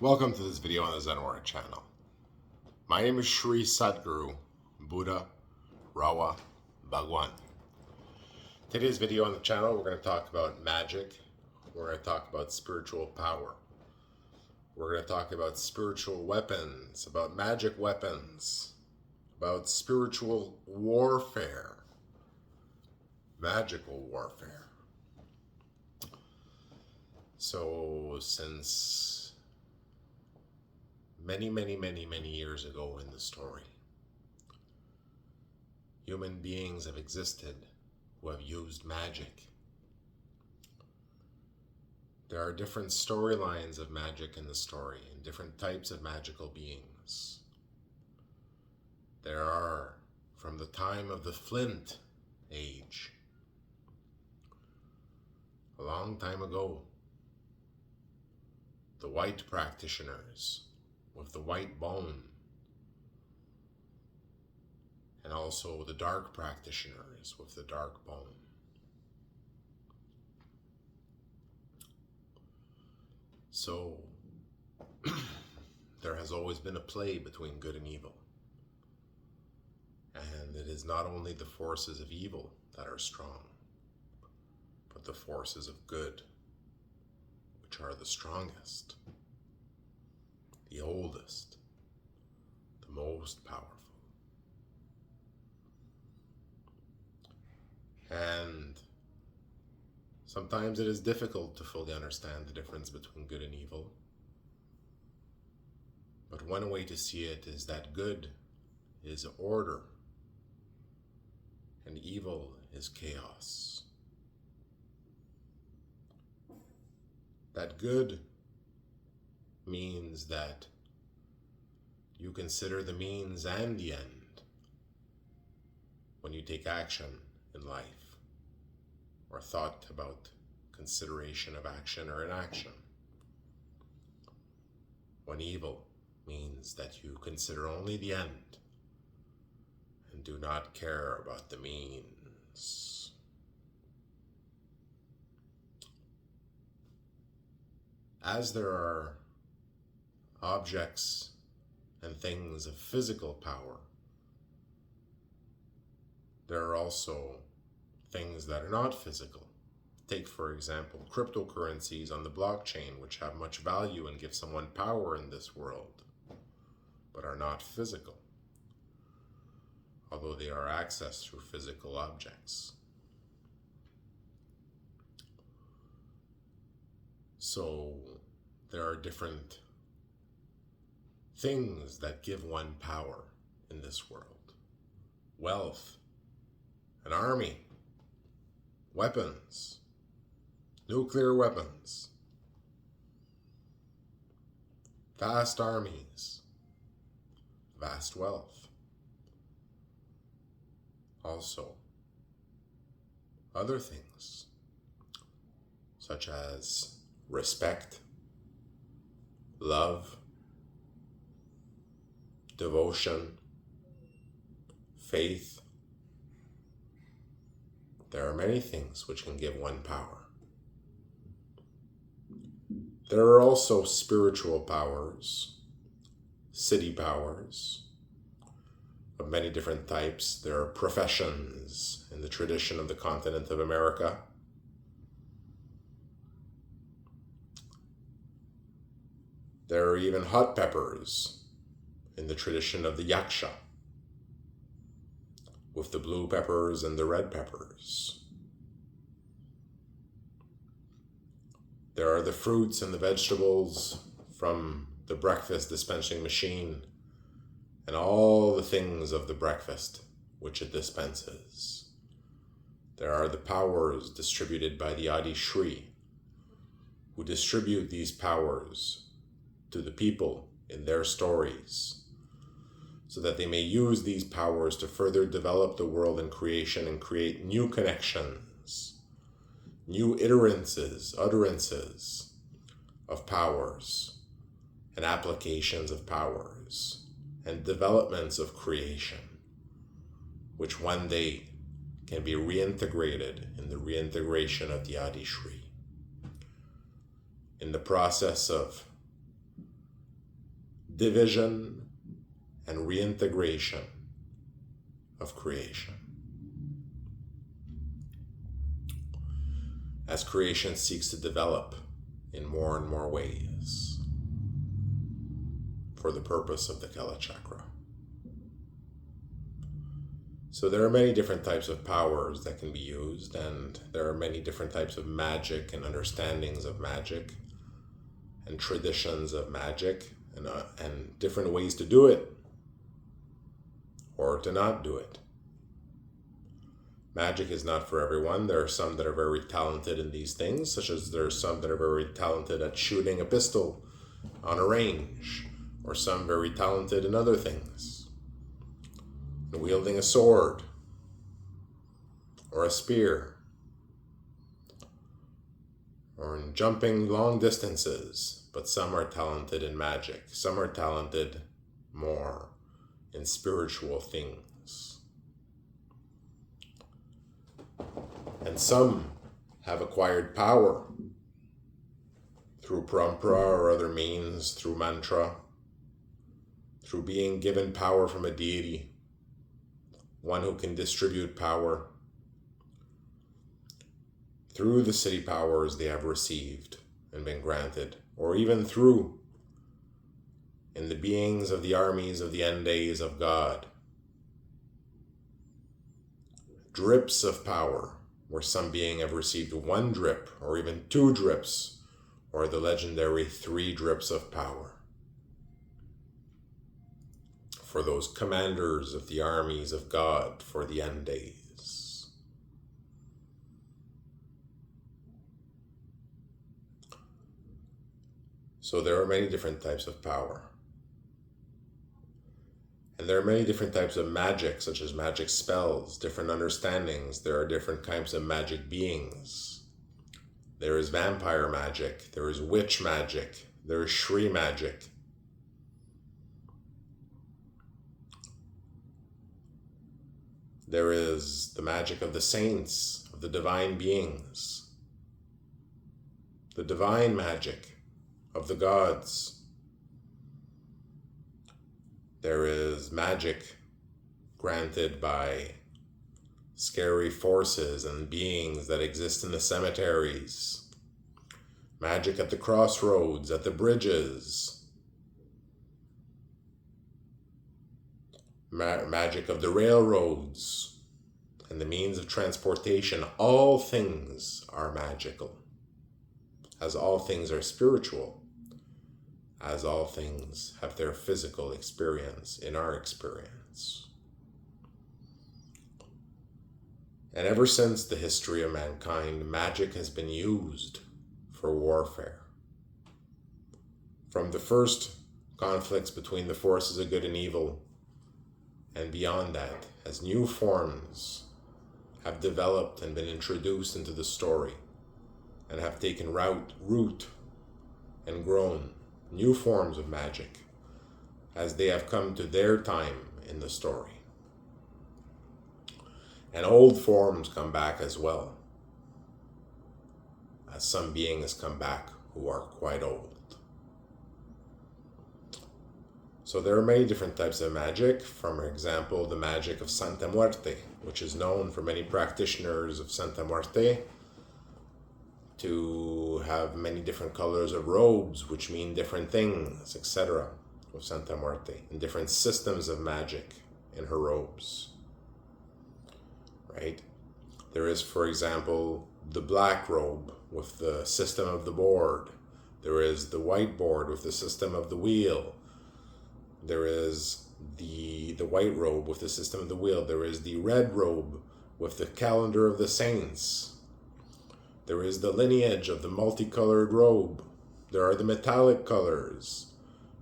Welcome to this video on the Zen Warrior channel. My name is Sri Sadguru Buddha Rawa Bhagwan. Today's video on the channel, we're going to talk about magic. We're going to talk about spiritual power. We're going to talk about spiritual weapons, about magic weapons, about spiritual warfare, magical warfare. So since many years ago in the story, human beings have existed who have used magic. There are different storylines of magic in the story and different types of magical beings. There are, from the time of the Flint Age, a long time ago, the white practitioners with the white bone, and also the dark practitioners with the dark bone. So there has always been a play between good and evil. And it is not only the forces of evil that are strong, but the forces of good, which are the strongest, the oldest, the most powerful. And sometimes it is difficult to fully understand the difference between good and evil. But one way to see it is that good is order and evil is chaos. That good means that you consider the means and the end when you take action in life, or thought about consideration of action or inaction. When evil means that you consider only the end and do not care about the means. As there are objects and things of physical power, there are also things that are not physical. Take, for example, cryptocurrencies on the blockchain, which have much value and give someone power in this world, but are not physical, although they are accessed through physical objects. So there are different things that give one power in this world. Wealth, an army, weapons, nuclear weapons, vast armies, vast wealth. Also, other things, such as respect, love, devotion, faith. There are many things which can give one power. There are also spiritual powers, city powers of many different types. There are professions in the tradition of the continent of America. There are even hot peppers in the tradition of the yaksha, with the blue peppers and the red peppers. There are the fruits and the vegetables from the breakfast dispensing machine and all the things of the breakfast which it dispenses. There are the powers distributed by the Adi Shri, who distribute these powers to the people in their stories, so that they may use these powers to further develop the world and creation and create new connections, new utterances of powers and applications of powers and developments of creation, which one day can be reintegrated in the reintegration of the Adi Shri. In the process of division, and reintegration of creation. As creation seeks to develop in more and more ways for the purpose of the Kala Chakra. So there are many different types of powers that can be used, and there are many different types of magic and understandings of magic and traditions of magic and different ways to do it or to not do it. Magic is not for everyone. There are some that are very talented in these things, such as there are some that are very talented at shooting a pistol on a range, or some very talented in other things, in wielding a sword or a spear, or in jumping long distances. But some are talented in magic. Some are talented more in spiritual things. And some have acquired power through parampara or other means, through mantra, through being given power from a deity, one who can distribute power. Through the city powers they have received and been granted, or even through in the beings of the armies of the end days of God. Drips of power, where some being have received 1 drip, or even 2 drips, or the legendary 3 drips of power. For those commanders of the armies of God for the end days. So there are many different types of power. And there are many different types of magic, such as magic spells, different understandings. There are different types of magic beings. There is vampire magic, there is witch magic, there is Shri magic. There is the magic of the saints, of the divine beings, the divine magic of the gods. There is magic granted by scary forces and beings that exist in the cemeteries. Magic at the crossroads, at the bridges. Magic of the railroads and the means of transportation. All things are magical, as all things are spiritual, as all things have their physical experience in our experience. And ever since the history of mankind, magic has been used for warfare. From the first conflicts between the forces of good and evil, and beyond that, as new forms have developed and been introduced into the story, and have taken root and grown, new forms of magic, as they have come to their time in the story. And old forms come back as well, as some beings come back who are quite old. So there are many different types of magic. For example, the magic of Santa Muerte, which is known for many practitioners of Santa Muerte to have many different colors of robes, which mean different things, etc. of Santa Muerte, and different systems of magic in her robes. Right? There is, for example, the black robe with the system of the board. There is the white board with the system of the wheel. There is the white robe with the system of the wheel. There is the red robe with the calendar of the saints. There is the lineage of the multicolored robe. There are the metallic colors.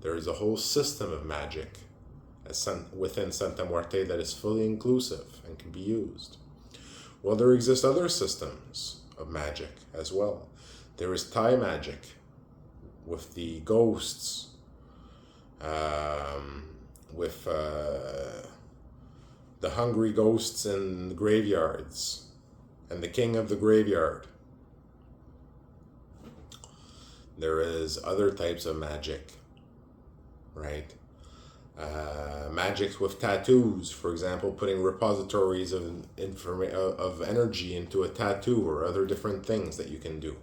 There is a whole system of magic within Santa Muerte that is fully inclusive and can be used. Well, there exist other systems of magic as well. There is Thai magic with the ghosts, with the hungry ghosts in the graveyards, and the king of the graveyard. There is other types of magic right? Magic with tattoos, for example, putting repositories of energy into a tattoo or other different things that you can do.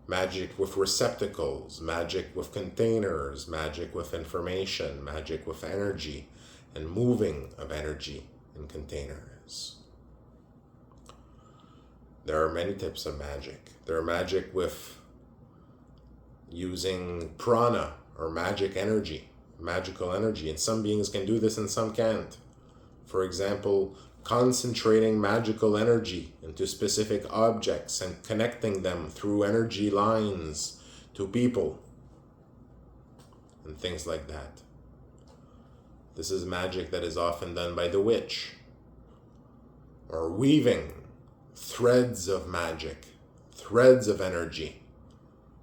Magic with receptacles, magic with containers, magic with information, magic with energy, and moving of energy in containers. There are many types of magic. There are magic with using prana or magic energy, magical energy, and some beings can do this and some can't. For example, concentrating magical energy into specific objects and connecting them through energy lines to people and things like that. This is magic that is often done by the witch, or weaving threads of magic, threads of energy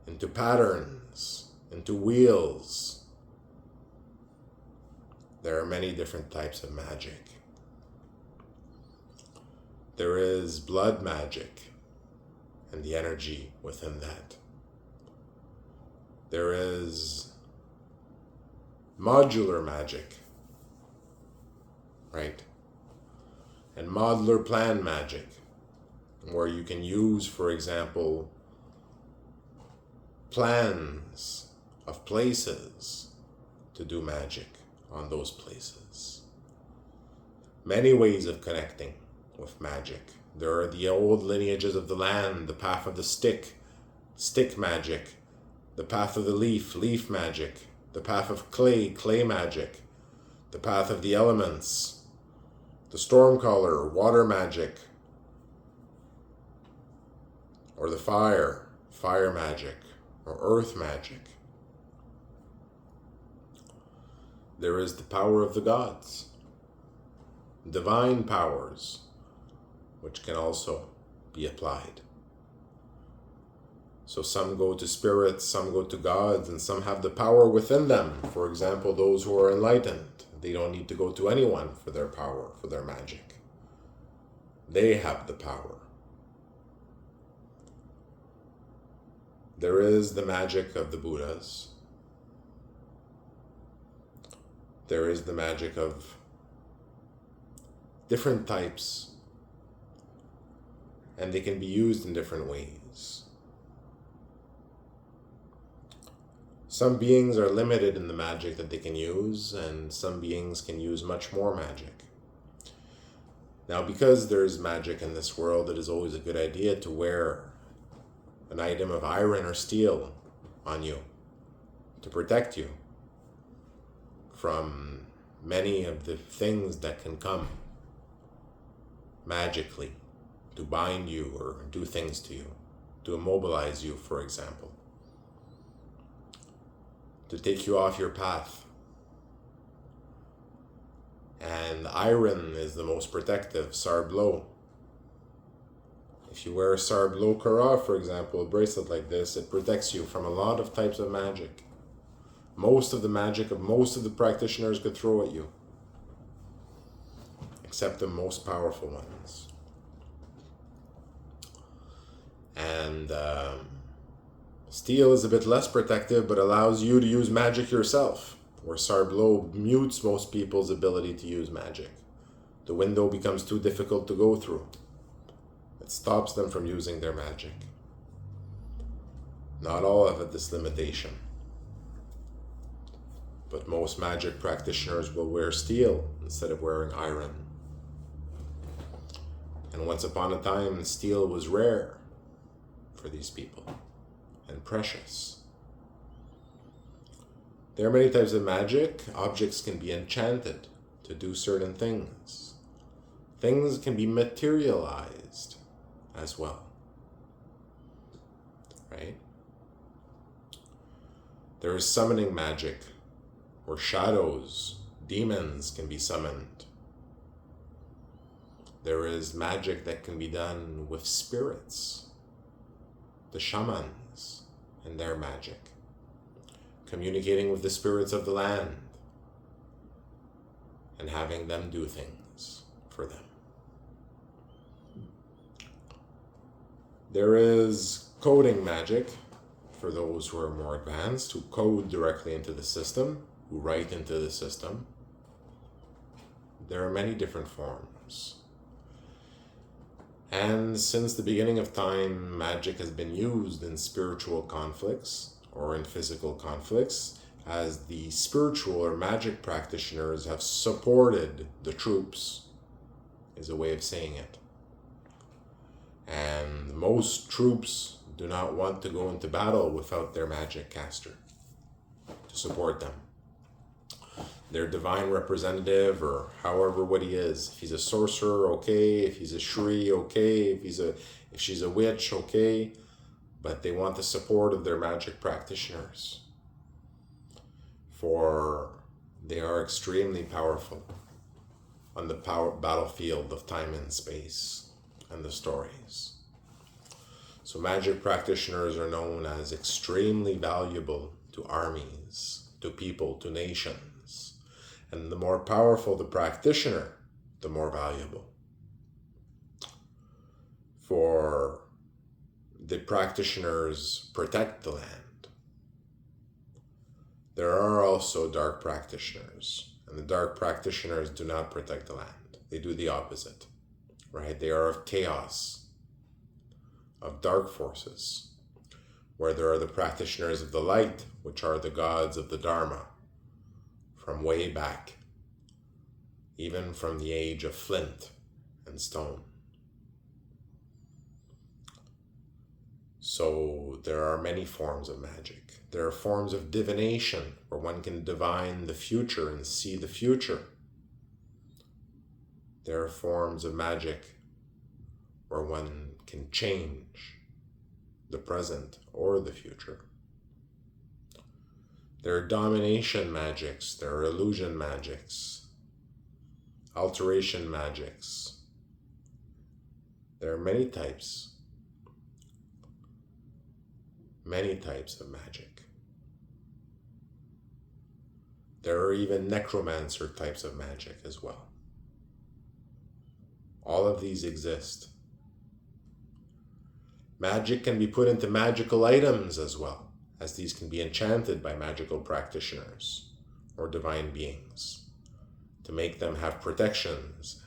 into patterns, into wheels. There are many different types of magic. There is blood magic and the energy within that. There is modular magic, right? And modular plan magic, where you can use, for example, plans of places to do magic on those places. Many ways of connecting with magic. There are the old lineages of the land, the path of the stick, stick magic, the path of the leaf, leaf magic, the path of clay, clay magic, the path of the elements, the stormcaller, water magic, or the fire, fire magic, or earth magic. There is the power of the gods, divine powers, which can also be applied. So some go to spirits, some go to gods, and some have the power within them. For example, those who are enlightened, they don't need to go to anyone for their power, for their magic. They have the power. There is the magic of the Buddhas. There is the magic of different types, and they can be used in different ways. Some beings are limited in the magic that they can use, and some beings can use much more magic. Now, because there's magic in this world, it is always a good idea to wear an item of iron or steel on you to protect you from many of the things that can come magically to bind you or do things to you, to immobilize you, for example, to take you off your path. And iron is the most protective, Sarblo. If you wear a Sarblo Kara, for example, a bracelet like this, it protects you from a lot of types of magic. Most of the magic of most of the practitioners could throw at you, except the most powerful ones. And steel is a bit less protective, but allows you to use magic yourself, where Sarblo mutes most people's ability to use magic. The window becomes too difficult to go through. It stops them from using their magic. Not all have this limitation, but most magic practitioners will wear steel instead of wearing iron. And once upon a time, steel was rare for these people and precious. There are many types of magic. Objects can be enchanted to do certain things. Things can be materialized as well, right? There is summoning magic, where shadows, demons can be summoned. There is magic that can be done with spirits, the shamans and their magic, communicating with the spirits of the land and having them do things for them. There is coding magic, for those who are more advanced, who code directly into the system, who write into the system. There are many different forms. And since the beginning of time, magic has been used in spiritual conflicts or in physical conflicts, as the spiritual or magic practitioners have supported the troops, is a way of saying it. And most troops do not want to go into battle without their magic caster to support them. Their divine representative, or however what he is. If he's a sorcerer, okay. If he's a Shri, okay. If she's a witch, okay. But they want the support of their magic practitioners, for they are extremely powerful on the battlefield of time and space and the stories. So magic practitioners are known as extremely valuable to armies, to people, to nations. And the more powerful the practitioner, the more valuable. For the practitioners protect the land. There are also dark practitioners, and the dark practitioners do not protect the land. They do the opposite, right? They are of chaos, of dark forces, where there are the practitioners of the light, which are the gods of the Dharma, from way back, even from the age of flint and stone. So there are many forms of magic. There are forms of divination, where one can divine the future and see the future. There are forms of magic where one can change the present or the future. There are domination magics, there are illusion magics, alteration magics. There are many types of magic. There are even necromancer types of magic as well. All of these exist. Magic can be put into magical items as well, as these can be enchanted by magical practitioners or divine beings to make them have protections.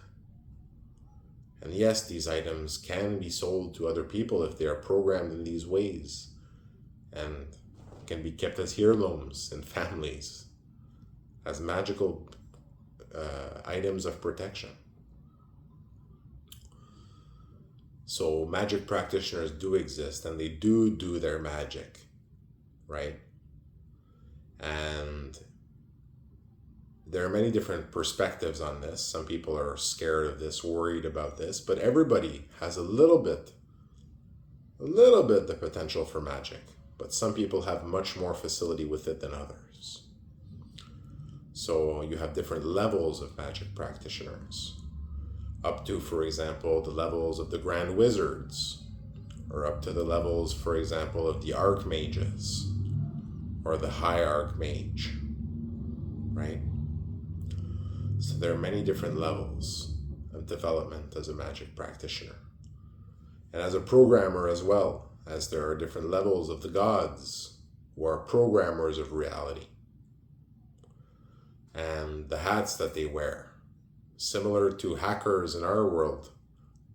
And yes, these items can be sold to other people if they are programmed in these ways, and can be kept as heirlooms in families, as magical items of protection. So magic practitioners do exist, and they do their magic, right? And there are many different perspectives on this. Some people are scared of this, worried about this, but everybody has a little bit the potential for magic, but some people have much more facility with it than others. So you have different levels of magic practitioners, up to, for example, the levels of the Grand Wizards, or up to the levels, for example, of the Archmages, or the High Archmage, right? So there are many different levels of development as a magic practitioner. And as a programmer as well, as there are different levels of the gods, who are programmers of reality. And the hats that they wear, similar to hackers in our world,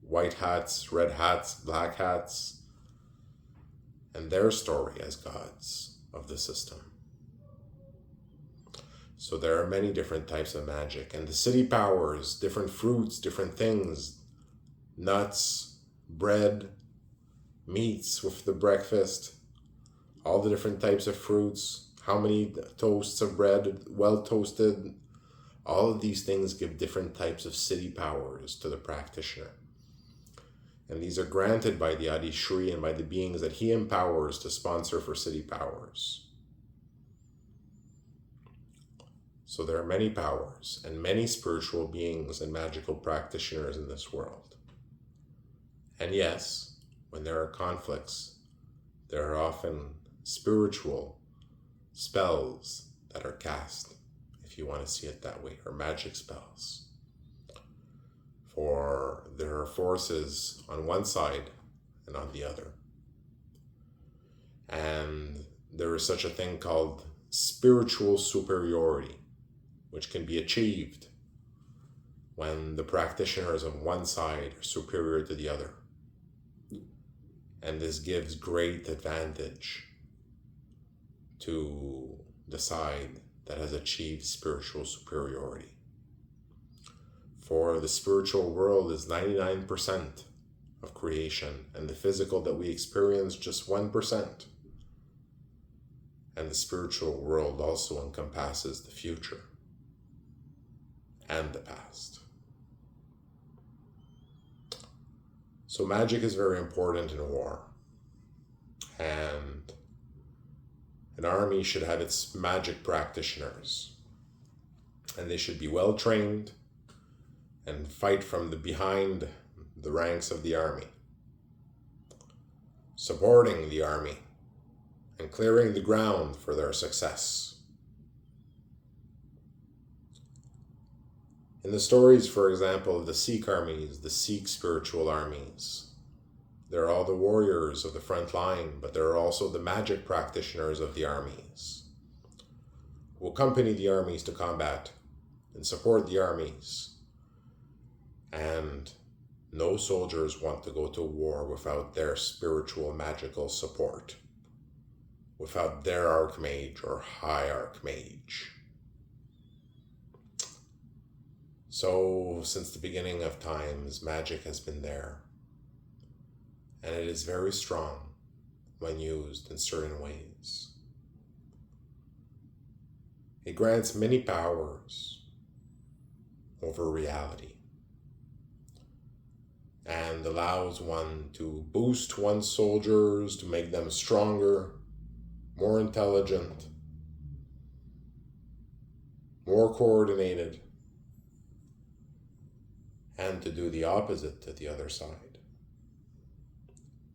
white hats, red hats, black hats, and their story as gods of the system. So there are many different types of magic, and the city powers, different fruits, different things, nuts, bread, meats with the breakfast, all the different types of fruits, how many toasts of bread, well toasted. All of these things give different types of city powers to the practitioner. And these are granted by the Adi Shri and by the beings that he empowers to sponsor for city powers. So there are many powers and many spiritual beings and magical practitioners in this world. And yes, when there are conflicts, there are often spiritual spells that are cast, if you want to see it that way, or magic spells. For there are forces on one side and on the other. And there is such a thing called spiritual superiority, which can be achieved when the practitioners of one side are superior to the other. And this gives great advantage to the side that has achieved spiritual superiority. For the spiritual world is 99% of creation, and the physical that we experience just 1%. And the spiritual world also encompasses the future and the past. So magic is very important in war, and an army should have its magic practitioners, and they should be well trained and fight from behind the ranks of the army, supporting the army and clearing the ground for their success. In the stories, for example, of the Sikh armies, the Sikh spiritual armies, they're all the warriors of the front line, but there are also the magic practitioners of the armies who accompany the armies to combat and support the armies. And no soldiers want to go to war without their spiritual magical support, without their archmage or high archmage. So, since the beginning of times, magic has been there, and it is very strong when used in certain ways. It grants many powers over reality and allows one to boost one's soldiers, to make them stronger, more intelligent, more coordinated, and to do the opposite to the other side,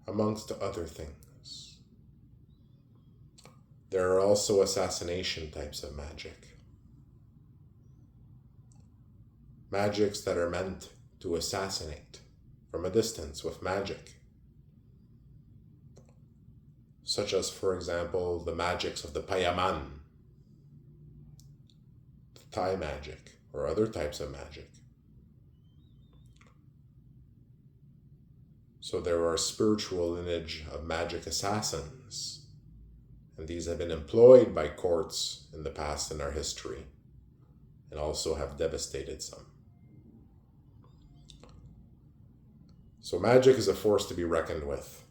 amongst other things. There are also assassination types of magic. Magics that are meant to assassinate from a distance with magic. Such as, for example, the magics of the Payaman, the Thai magic, or other types of magic. So there are spiritual lineage of magic assassins, and these have been employed by courts in the past in our history, and also have devastated some. So magic is a force to be reckoned with.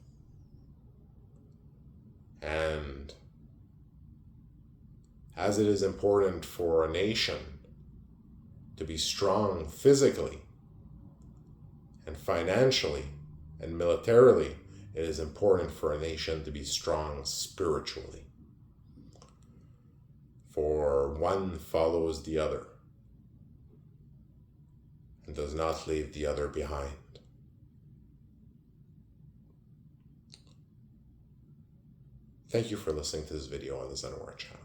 And as it is important for a nation to be strong physically and financially and militarily, it is important for a nation to be strong spiritually. For one follows the other and does not leave the other behind. Thank you for listening to this video on the Zen Warrior channel.